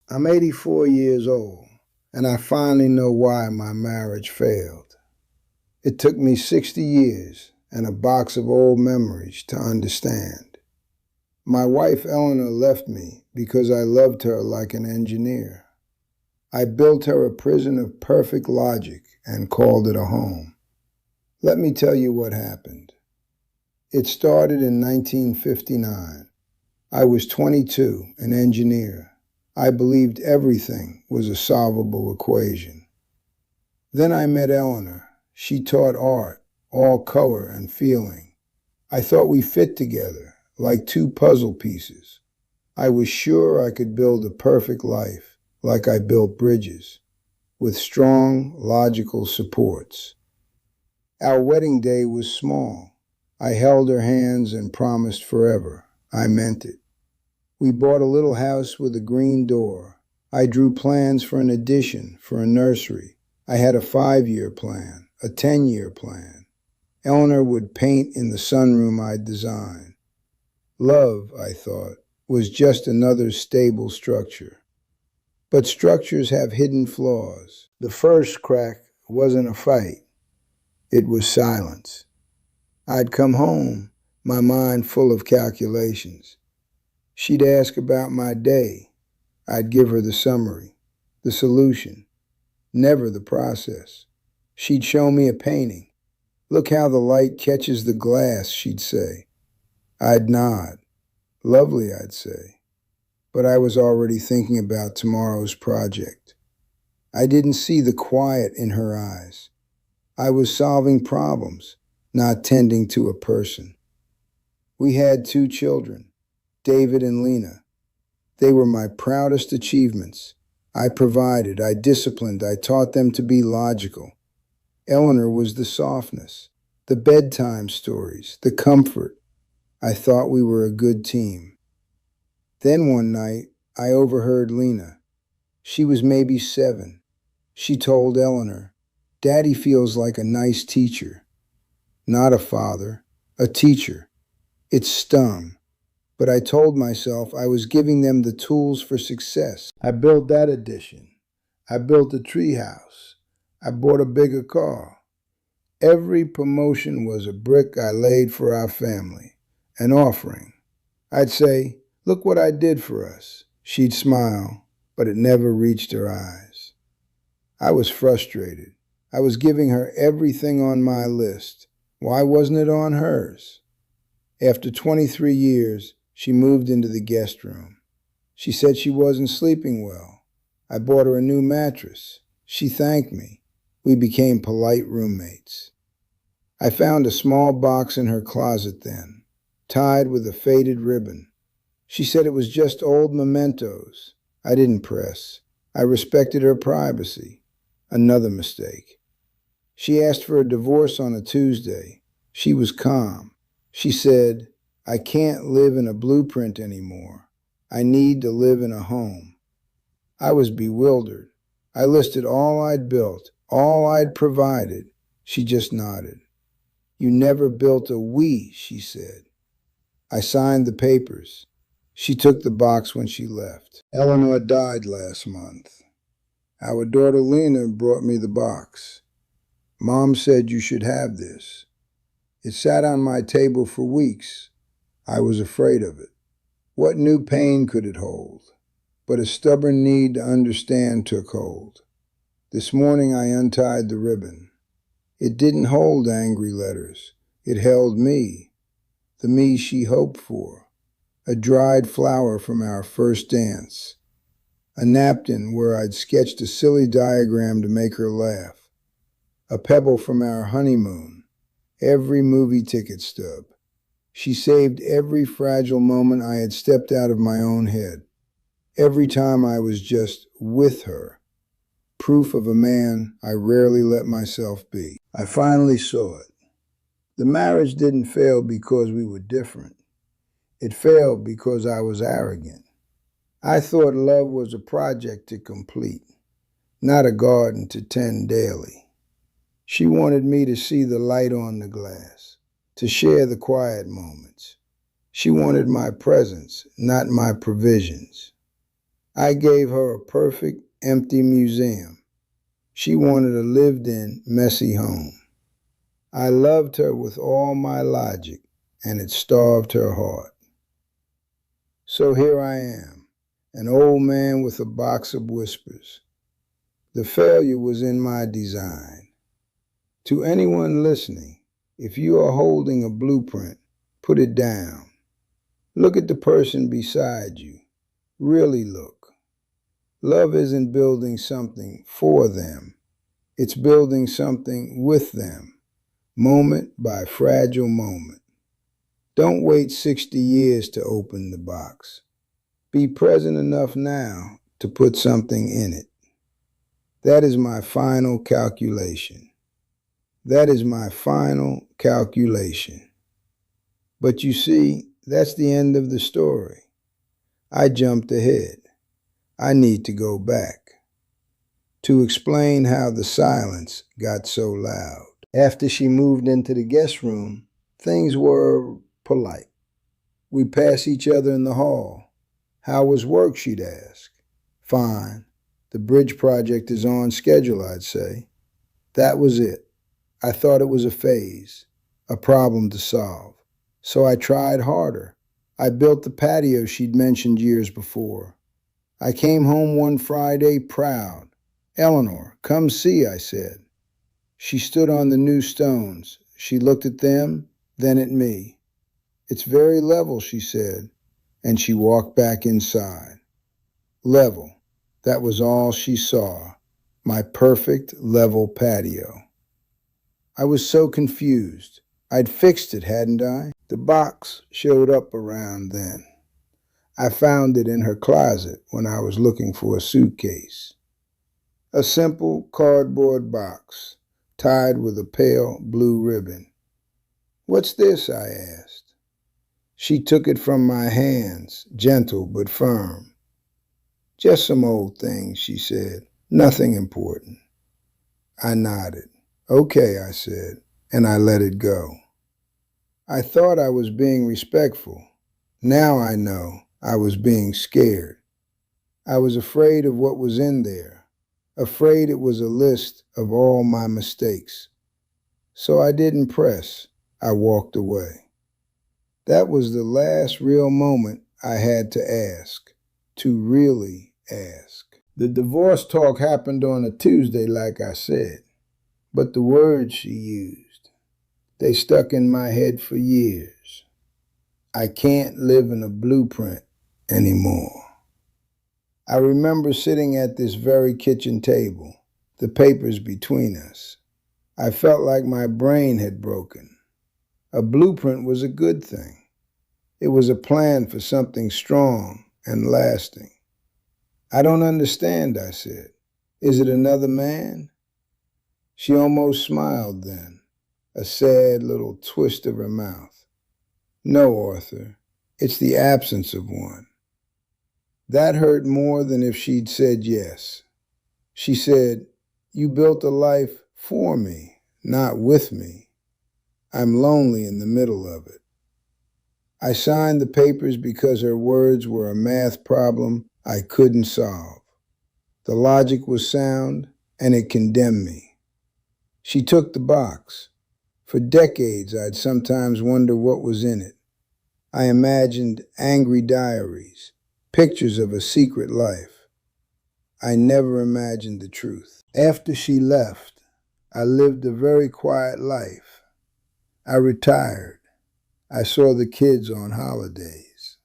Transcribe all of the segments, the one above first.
I'm 84 years old, and I finally know why my marriage failed. It took me 60 years and a box of old memories to understand. My wife Eleanor left me because I loved her like an engineer. I built her a prison of perfect logic and called it a home. Let me tell you what happened. It started in 1959. I was 22, an engineer. I believed everything was a solvable equation. Then I met Eleanor. She taught art, all color and feeling. I thought we fit together, like two puzzle pieces. I was sure I could build a perfect life, like I built bridges, with strong, logical supports. Our wedding day was small. I held her hands and promised forever. I meant it. We bought a little house with a green door. I drew plans for an addition, for a nursery. I had a 5-year plan, a 10-year plan. Eleanor would paint in the sunroom I'd designed. Love, I thought, was just another stable structure. But structures have hidden flaws. The first crack wasn't a fight. It was silence. I'd come home, my mind full of calculations. She'd ask about my day. I'd give her the summary, the solution, never the process. She'd show me a painting. Look how the light catches the glass, she'd say. I'd nod. Lovely, I'd say. But I was already thinking about tomorrow's project. I didn't see the quiet in her eyes. I was solving problems, not tending to a person. We had 2 children, David and Lena. They were my proudest achievements. I provided, I disciplined, I taught them to be logical. Eleanor was the softness, the bedtime stories, the comfort. I thought we were a good team. Then one night, I overheard Lena. She was maybe 7. She told Eleanor, "Daddy feels like a nice teacher." Not a father, a teacher. It stung. But I told myself I was giving them the tools for success. I built that addition. I built a treehouse. I bought a bigger car. Every promotion was a brick I laid for our family, an offering. I'd say, "Look what I did for us." She'd smile, but it never reached her eyes. I was frustrated. I was giving her everything on my list. Why wasn't it on hers? After 23 years, she moved into the guest room. She said she wasn't sleeping well. I bought her a new mattress. She thanked me. We became polite roommates. I found a small box in her closet then, tied with a faded ribbon. She said it was just old mementos. I didn't press. I respected her privacy. Another mistake. She asked for a divorce on a Tuesday. She was calm. She said, "I can't live in a blueprint anymore. I need to live in a home." I was bewildered. I listed all I'd built, all I'd provided. She just nodded. "You never built a we," she said. I signed the papers. She took the box when she left. Eleanor died last month. Our daughter Lena brought me the box. "Mom said you should have this." It sat on my table for weeks. I was afraid of it. What new pain could it hold? But a stubborn need to understand took hold. This morning I untied the ribbon. It didn't hold angry letters. It held me, the me she hoped for. A dried flower from our first dance. A napkin where I'd sketched a silly diagram to make her laugh. A pebble from our honeymoon. Every movie ticket stub. She saved every fragile moment I had stepped out of my own head. Every time I was just with her. Proof of a man I rarely let myself be. I finally saw it. The marriage didn't fail because we were different. It failed because I was arrogant. I thought love was a project to complete, not a garden to tend daily. She wanted me to see the light on the glass, to share the quiet moments. She wanted my presence, not my provisions. I gave her a perfect, empty museum. She wanted a lived-in, messy home. I loved her with all my logic, and it starved her heart. So here I am, an old man with a box of whispers. The failure was in my design. To anyone listening, if you are holding a blueprint, put it down. Look at the person beside you. Really look. Love isn't building something for them. It's building something with them, moment by fragile moment. Don't wait 60 years to open the box. Be present enough now to put something in it. That is my final calculation. That is my final calculation. But you see, that's the end of the story. I jumped ahead. I need to go back to explain how the silence got so loud. After she moved into the guest room, things were polite. We passed each other in the hall. How was work, she'd ask. Fine. The bridge project is on schedule, I'd say. That was it. I thought it was a phase, a problem to solve. So I tried harder. I built the patio she'd mentioned years before. I came home one Friday proud. Eleanor, come see, I said. She stood on the new stones. She looked at them, then at me. It's very level, she said, and she walked back inside. Level. That was all she saw. My perfect level patio. I was so confused. I'd fixed it, hadn't I? The box showed up around then. I found it in her closet when I was looking for a suitcase. A simple cardboard box, tied with a pale blue ribbon. What's this? I asked. She took it from my hands, gentle but firm. Just some old things, she said. Nothing important. I nodded. Okay, I said, and I let it go. I thought I was being respectful. Now I know I was being scared. I was afraid of what was in there, afraid it was a list of all my mistakes. So I didn't press. I walked away. That was the last real moment I had to ask, to really ask. The divorce talk happened on a Tuesday, like I said, but the words she used, they stuck in my head for years. I can't live in a blueprint anymore. I remember sitting at this very kitchen table, the papers between us. I felt like my brain had broken. A blueprint was a good thing. It was a plan for something strong and lasting. I don't understand, I said. Is it another man? She almost smiled then, a sad little twist of her mouth. No, Arthur, it's the absence of one. That hurt more than if she'd said yes. She said, you built a life for me, not with me. I'm lonely in the middle of it. I signed the papers because her words were a math problem I couldn't solve. The logic was sound, and it condemned me. She took the box. For decades, I'd sometimes wonder what was in it. I imagined angry diaries, pictures of a secret life. I never imagined the truth. After she left, I lived a very quiet life. I retired. I saw the kids on holidays.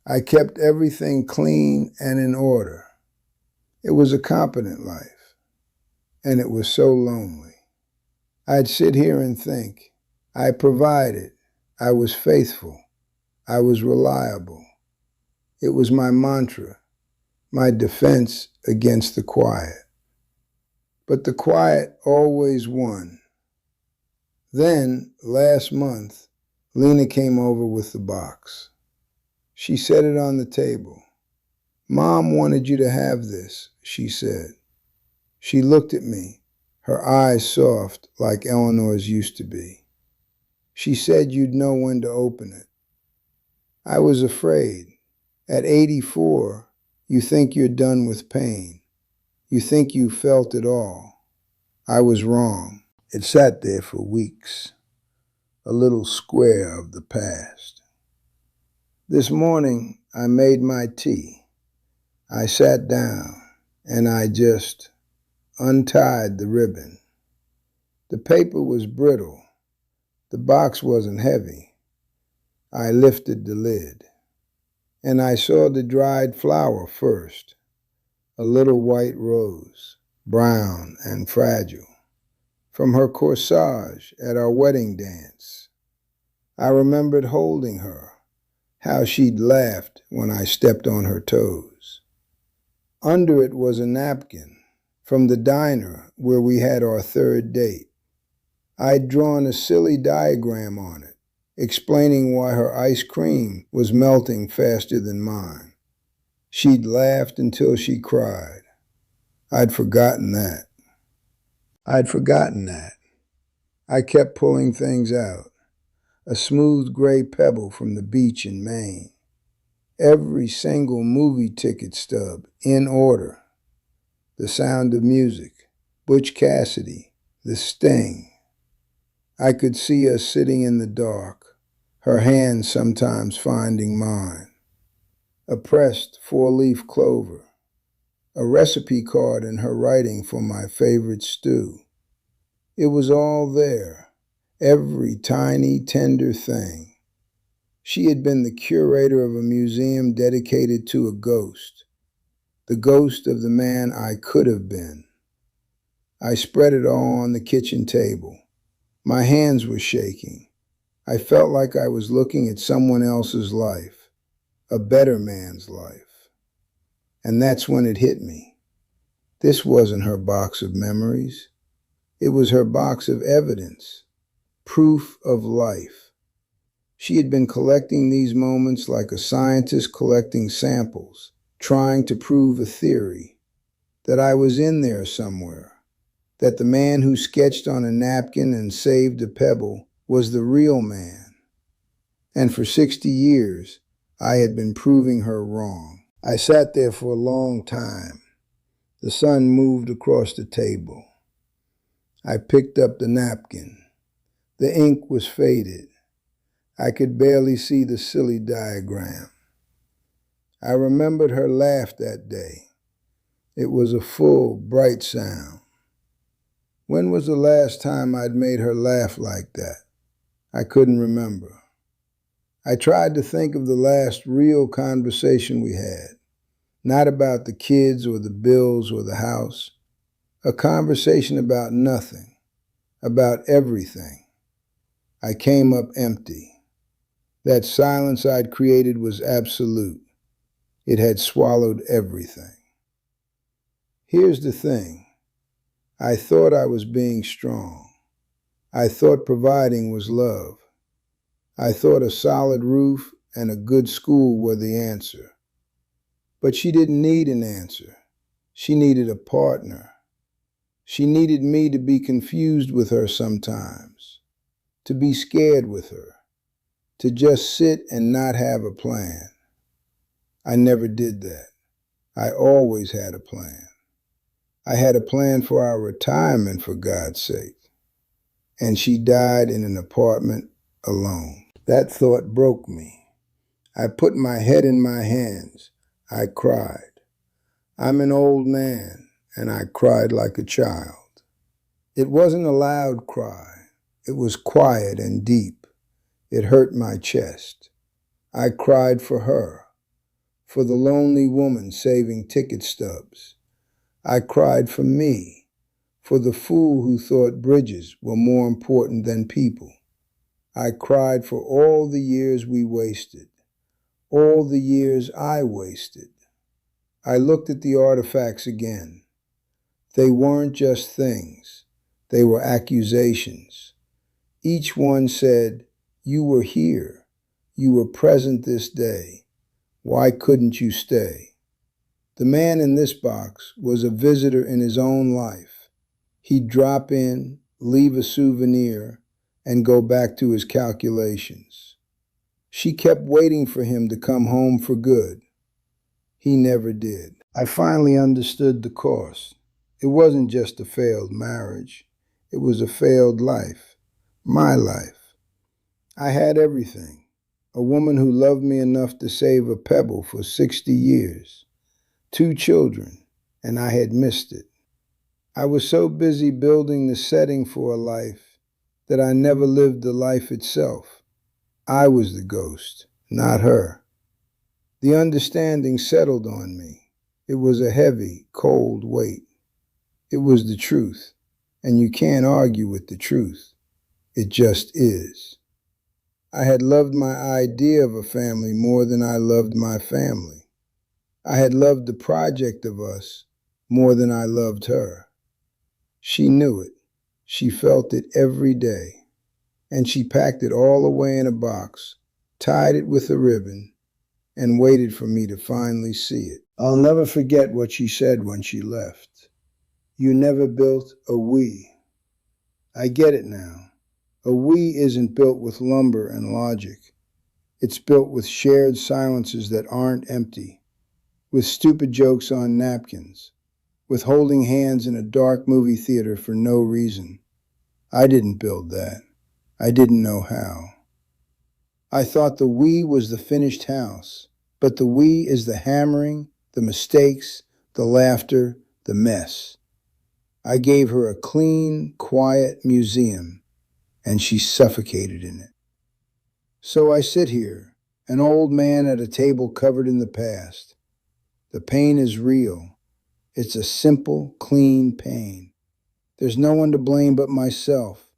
I kept everything clean and in order. It was a competent life, and it was so lonely. I'd sit here and think. I provided. I was faithful. I was reliable. It was my mantra, my defense against the quiet. But the quiet always won. Then, last month, Lena came over with the box. She set it on the table. Mom wanted you to have this, she said. She looked at me, her eyes soft like Eleanor's used to be. She said you'd know when to open it. I was afraid. At 84, You think you're done with pain. You think you felt it all. I was wrong. It sat there for weeks, a little square of the past. This morning, I made my tea. I sat down and I just untied the ribbon. The paper was brittle. The box wasn't heavy. I lifted the lid, and I saw the dried flower first, a little white rose, brown and fragile, from her corsage at our wedding dance. I remembered holding her, how she'd laughed when I stepped on her toes. Under it was a napkin from the diner where we had our third date. I'd drawn a silly diagram on it, explaining why her ice cream was melting faster than mine. She'd laughed until she cried. I'd forgotten that. I kept pulling things out. A smooth gray pebble from the beach in Maine. Every single movie ticket stub in order. The Sound of Music, Butch Cassidy, The Sting. I could see us sitting in the dark, her hands sometimes finding mine. A pressed four-leaf clover, a recipe card in her writing for my favorite stew. It was all there, every tiny, tender thing. She had been the curator of a museum dedicated to a ghost, the ghost of the man I could have been. I spread it all on the kitchen table. My hands were shaking. I felt like I was looking at someone else's life, a better man's life. And that's when it hit me. This wasn't her box of memories. It was her box of evidence, proof of life. She had been collecting these moments like a scientist collecting samples, trying to prove a theory, that I was in there somewhere, that the man who sketched on a napkin and saved a pebble was the real man. And for 60 years, I had been proving her wrong. I sat there for a long time. The sun moved across the table. I picked up the napkin. The ink was faded. I could barely see the silly diagram. I remembered her laugh that day. It was a full, bright sound. When was the last time I'd made her laugh like that? I couldn't remember. I tried to think of the last real conversation we had, not about the kids or the bills or the house, a conversation about nothing, about everything. I came up empty. That silence I'd created was absolute. It had swallowed everything. Here's the thing. I thought I was being strong. I thought providing was love. I thought a solid roof and a good school were the answer. But she didn't need an answer. She needed a partner. She needed me to be confused with her sometimes, to be scared with her, to just sit and not have a plan. I never did that. I always had a plan. I had a plan for our retirement, for God's sake. And she died in an apartment alone. That thought broke me. I put my head in my hands. I cried. I'm an old man, and I cried like a child. It wasn't a loud cry. It was quiet and deep. It hurt my chest. I cried for her, for the lonely woman saving ticket stubs. I cried for me, for the fool who thought bridges were more important than people. I cried for all the years we wasted, all the years I wasted. I looked at the artifacts again. They weren't just things. They were accusations. Each one said, "You were here. You were present this day. Why couldn't you stay?" The man in this box was a visitor in his own life. He'd drop in, leave a souvenir, and go back to his calculations. She kept waiting for him to come home for good. He never did. I finally understood the cost. It wasn't just a failed marriage. It was a failed life. My life. I had everything. A woman who loved me enough to save a pebble for 60 years. 2 children, and I had missed it. I was so busy building the setting for a life that I never lived the life itself. I was the ghost, not her. The understanding settled on me. It was a heavy, cold weight. It was the truth, and you can't argue with the truth. It just is. I had loved my idea of a family more than I loved my family. I had loved the project of us more than I loved her. She knew it. She felt it every day. And she packed it all away in a box, tied it with a ribbon, and waited for me to finally see it. I'll never forget what she said when she left. You never built a we. I get it now. A we isn't built with lumber and logic. It's built with shared silences that aren't empty, with stupid jokes on napkins, with holding hands in a dark movie theater for no reason. I didn't build that. I didn't know how. I thought the we was the finished house, but the we is the hammering, the mistakes, the laughter, the mess. I gave her a clean, quiet museum, and she suffocated in it. So I sit here, an old man at a table covered in the past. The pain is real. It's a simple, clean pain. There's no one to blame but myself,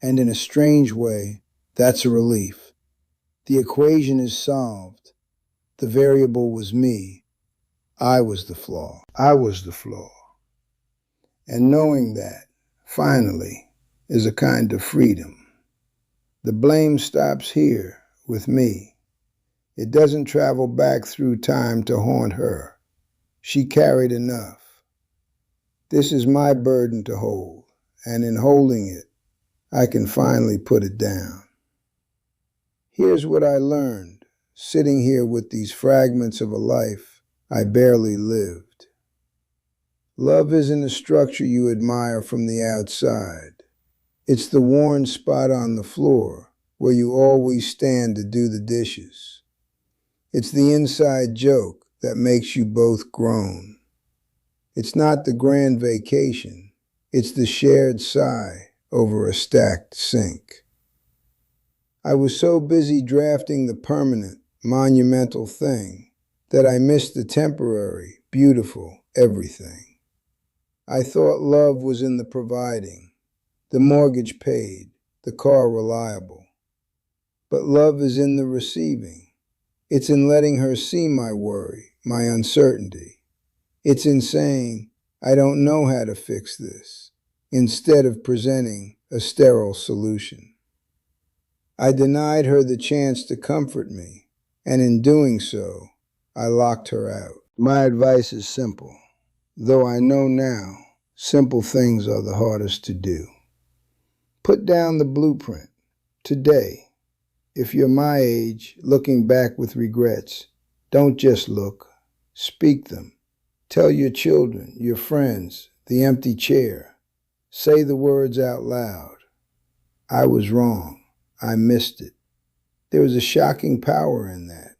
and in a strange way, that's a relief. The equation is solved. The variable was me. I was the flaw. I was the flaw. And knowing that, finally, is a kind of freedom. The blame stops here with me. It doesn't travel back through time to haunt her. She carried enough. This is my burden to hold, and in holding it, I can finally put it down. Here's what I learned, sitting here with these fragments of a life I barely lived. Love isn't a structure you admire from the outside. It's the worn spot on the floor where you always stand to do the dishes. It's the inside joke that makes you both groan. It's not the grand vacation. It's the shared sigh over a stacked sink. I was so busy drafting the permanent, monumental thing that I missed the temporary, beautiful everything. I thought love was in the providing, the mortgage paid, the car reliable. But love is in the receiving. It's in letting her see my worry, my uncertainty. It's in saying, I don't know how to fix this, instead of presenting a sterile solution. I denied her the chance to comfort me, and in doing so, I locked her out. My advice is simple, though I know now simple things are the hardest to do. Put down the blueprint, today. If you're my age, looking back with regrets, don't just look, speak them. Tell your children, your friends, the empty chair. Say the words out loud. I was wrong. I missed it. There is a shocking power in that.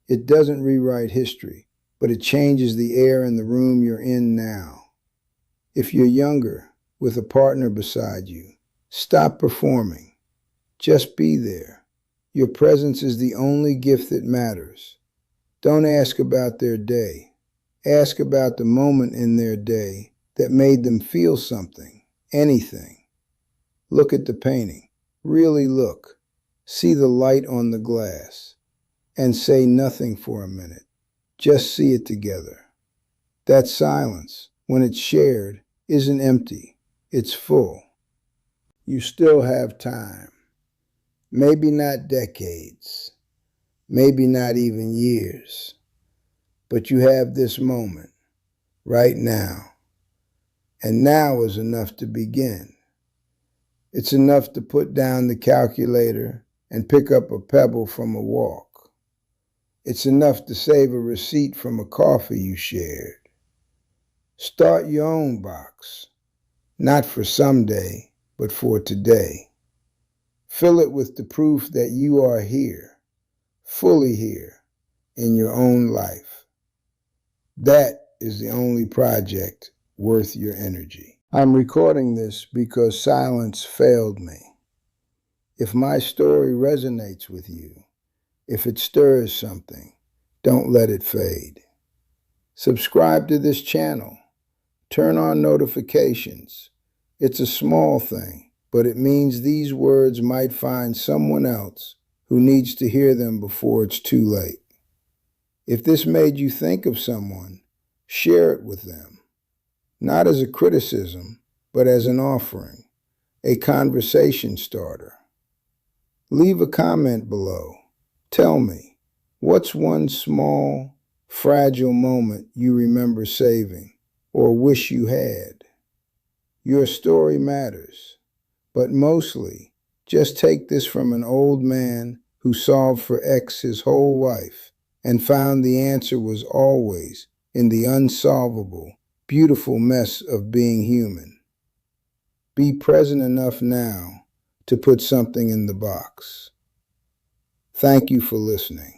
It doesn't rewrite history, but it changes the air in the room you're in now. If you're younger, with a partner beside you, stop performing. Just be there. Your presence is the only gift that matters. Don't ask about their day. Ask about the moment in their day that made them feel something, anything. Look at the painting. Really look. See the light on the glass. And say nothing for a minute. Just see it together. That silence, when it's shared, isn't empty. It's full. You still have time. Maybe not decades. Maybe not even years. But you have this moment, right now. And now is enough to begin. It's enough to put down the calculator and pick up a pebble from a walk. It's enough to save a receipt from a coffee you shared. Start your own box, not for someday, but for today. Fill it with the proof that you are here, fully here, in your own life. That is the only project worth your energy. I'm recording this because silence failed me. If my story resonates with you, if it stirs something, don't let it fade. Subscribe to this channel. Turn on notifications. It's a small thing, but it means these words might find someone else who needs to hear them before it's too late. If this made you think of someone, share it with them. Not as a criticism, but as an offering, a conversation starter. Leave a comment below. Tell me, what's one small, fragile moment you remember saving or wish you had? Your story matters, but mostly, just take this from an old man who solved for X his whole life and found the answer was always in the unsolvable, beautiful mess of being human. Be present enough now to put something in the box. Thank you for listening.